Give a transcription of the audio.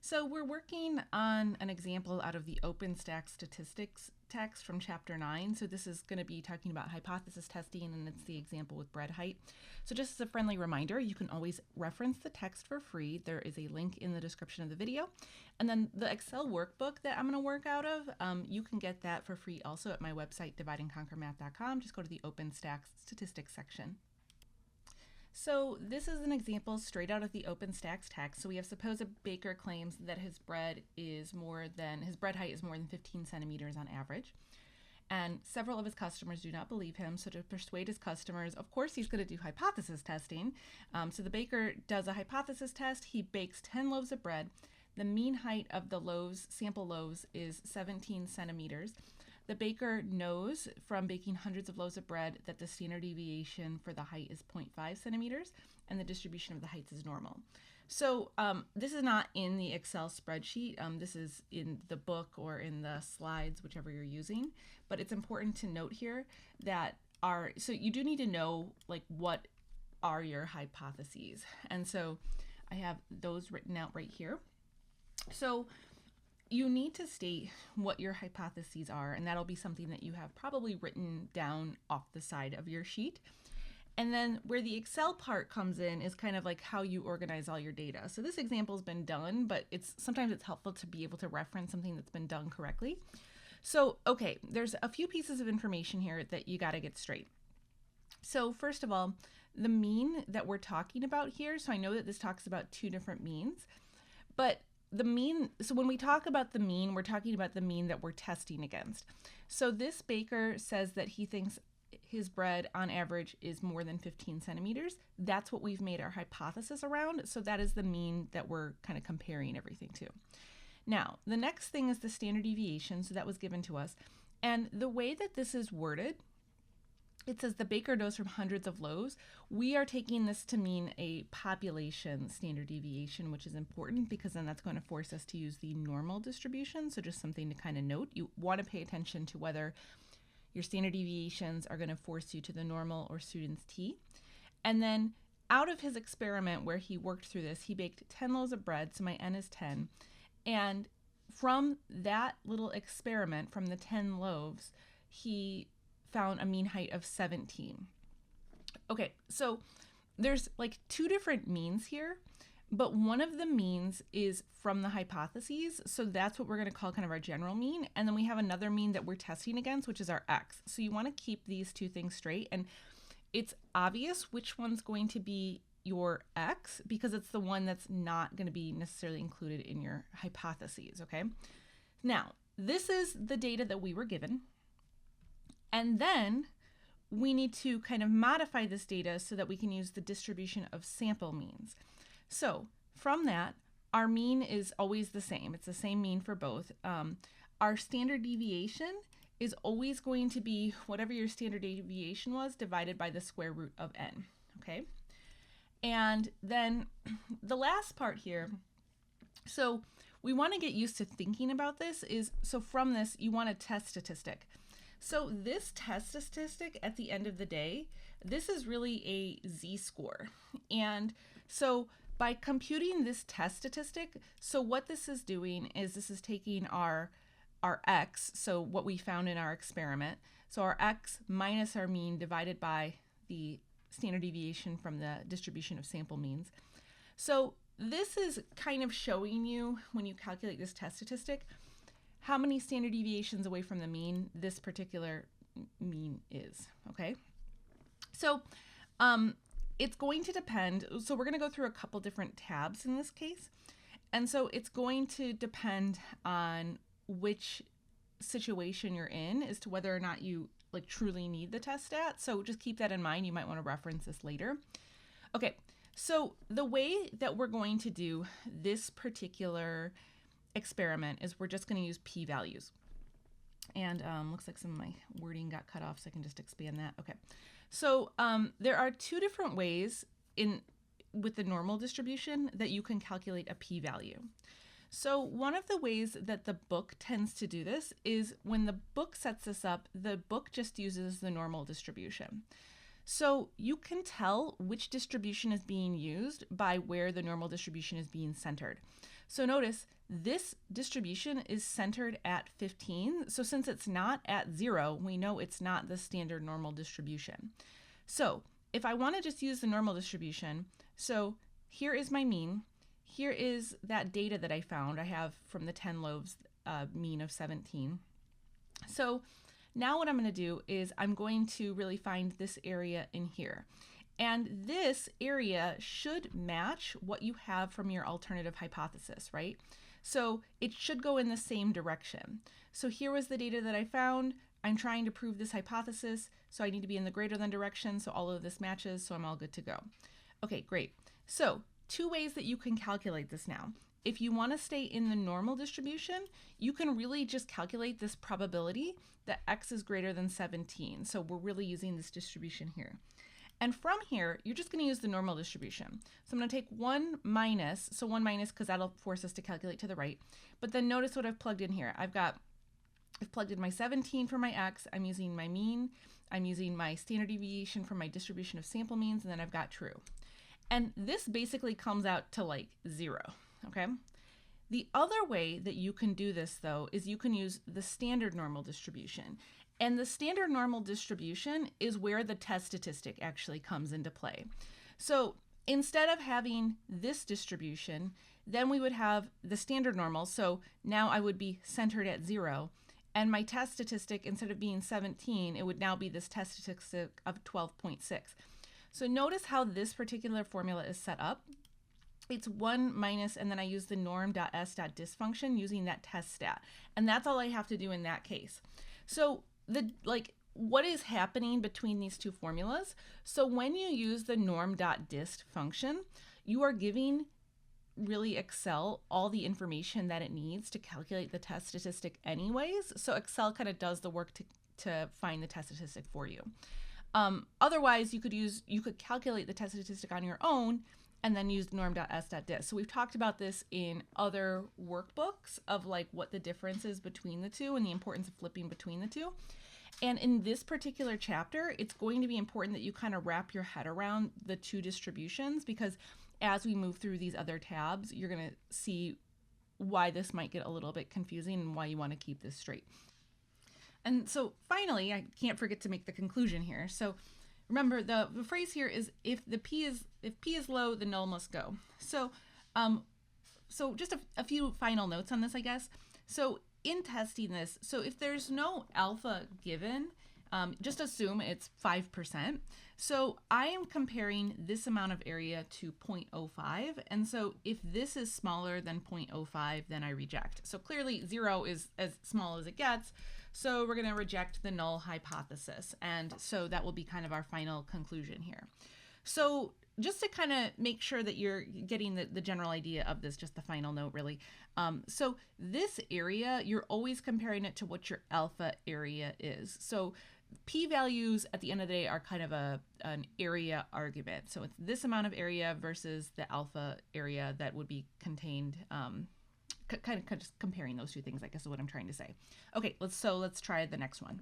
So we're working on an example out of the OpenStax Statistics text from Chapter 9. So this is going to be talking about hypothesis testing, and it's the example with bread height. So just as a friendly reminder, you can always reference the text for free. There is a link in the description of the video. And then the Excel workbook that I'm going to work out of, you can get that for free also at my website, divideandconquermath.com. Just go to the OpenStax Statistics section. So this is an example straight out of the OpenStax text. So we have, suppose a baker claims that his bread height is more than 15 centimeters on average. And several of his customers do not believe him. So to persuade his customers, of course, he's going to do hypothesis testing. So the baker does a hypothesis test. He bakes 10 loaves of bread. The mean height of the loaves, sample loaves, is 17 centimeters. The baker knows from baking hundreds of loaves of bread that the standard deviation for the height is 0.5 centimeters and the distribution of the heights is normal. So this is not in the Excel spreadsheet. This is in the book or in the slides, whichever you're using. But it's important to note here that so you do need to know like what are your hypotheses. And so I have those written out right here. So you need to state what your hypotheses are, and that'll be something that you have probably written down off the side of your sheet. And then where the Excel part comes in is kind of like how you organize all your data. So this example's been done, but sometimes it's helpful to be able to reference something that's been done correctly. So, okay, there's a few pieces of information here that you got to get straight. So first of all, the mean that we're talking about here, so I know that this talks about two different means, but the mean, so when we talk about the mean, we're talking about the mean that we're testing against. So this baker says that he thinks his bread on average is more than 15 centimeters. That's what we've made our hypothesis around. So that is the mean that we're kind of comparing everything to. Now, the next thing is the standard deviation. So that was given to us. And the way that this is worded, it says the baker knows from hundreds of loaves. We are taking this to mean a population standard deviation, which is important because then that's going to force us to use the normal distribution. So just something to kind of note. You want to pay attention to whether your standard deviations are going to force you to the normal or student's t. And then out of his experiment where he worked through this, he baked 10 loaves of bread, so my n is 10. And from that little experiment, from the 10 loaves, he found a mean height of 17. Okay, so there's like two different means here, but one of the means is from the hypotheses. So that's what we're going to call kind of our general mean. And then we have another mean that we're testing against, which is our x. So you want to keep these two things straight. And it's obvious which one's going to be your x because it's the one that's not going to be necessarily included in your hypotheses, okay? Now, this is the data that we were given. And then we need to kind of modify this data so that we can use the distribution of sample means. So from that, our mean is always the same. It's the same mean for both. Our standard deviation is always going to be whatever your standard deviation was divided by the square root of n, okay? And then the last part here, so we want to get used to thinking about this is, so from this, you want a test statistic. So this test statistic at the end of the day, this is really a z-score. And so by computing this test statistic, so what this is doing is this is taking our x, so what we found in our experiment, so our x minus our mean divided by the standard deviation from the distribution of sample means. So this is kind of showing you when you calculate this test statistic, how many standard deviations away from the mean this particular mean is, okay? So it's going to depend, so we're gonna go through a couple different tabs in this case. And so it's going to depend on which situation you're in as to whether or not you like truly need the test stat. So just keep that in mind. You might wanna reference this later. Okay, so the way that we're going to do this particular experiment is we're just going to use p-values. And looks like some of my wording got cut off, so I can just expand that. Okay, so there are two different ways with the normal distribution that you can calculate a p-value. So one of the ways that the book tends to do this is when the book sets this up, the book just uses the normal distribution. So you can tell which distribution is being used by where the normal distribution is being centered. So notice this distribution is centered at 15. So since it's not at 0, we know it's not the standard normal distribution. So if I want to just use the normal distribution, so here is my mean. Here is that data that I found. I have from the 10 loaves mean of 17. So now what I'm going to do is I'm going to really find this area in here. And this area should match what you have from your alternative hypothesis, right? So it should go in the same direction. So here was the data that I found. I'm trying to prove this hypothesis, so I need to be in the greater than direction, so all of this matches, so I'm all good to go. Okay, great. So 2 ways that you can calculate this now. If you want to stay in the normal distribution, you can really just calculate this probability that x is greater than 17. So we're really using this distribution here. And from here, you're just going to use the normal distribution. So I'm going to take 1 minus, so 1 minus because that'll force us to calculate to the right. But then notice what I've plugged in here. I've plugged in my 17 for my x, I'm using my mean, I'm using my standard deviation from my distribution of sample means, and then I've got true. And this basically comes out to like 0, okay? The other way that you can do this though is you can use the standard normal distribution. And the standard normal distribution is where the test statistic actually comes into play. So instead of having this distribution, then we would have the standard normal. So now I would be centered at 0. And my test statistic, instead of being 17, it would now be this test statistic of 12.6. So notice how this particular formula is set up. It's 1 minus, and then I use the norm.s.dis function using that test stat. And that's all I have to do in that case. So what is happening between these two formulas? So when you use the norm.dist function, you are giving really Excel all the information that it needs to calculate the test statistic anyways. So Excel kind of does the work to find the test statistic for you. Otherwise, you could calculate the test statistic on your own and then use norm.s.dis. So we've talked about this in other workbooks of like what the difference is between the two and the importance of flipping between the two. And in this particular chapter, it's going to be important that you kind of wrap your head around the two distributions, because as we move through these other tabs, you're going to see why this might get a little bit confusing and why you want to keep this straight. And so finally, I can't forget to make the conclusion here. So remember, the phrase here is if p is low, the null must go. So just a few final notes on this, I guess. So in testing this, so if there's no alpha given, just assume it's 5%. So I am comparing this amount of area to 0.05. And so if this is smaller than 0.05, then I reject. So clearly 0 is as small as it gets. So we're going to reject the null hypothesis. And so that will be kind of our final conclusion here. So just to kind of make sure that you're getting the general idea of this, just the final note really. So this area, you're always comparing it to what your alpha area is. So p-values at the end of the day are kind of an area argument. So it's this amount of area versus the alpha area that would be contained, kind of just comparing those two things, I guess is what I'm trying to say. Okay, let's try the next one.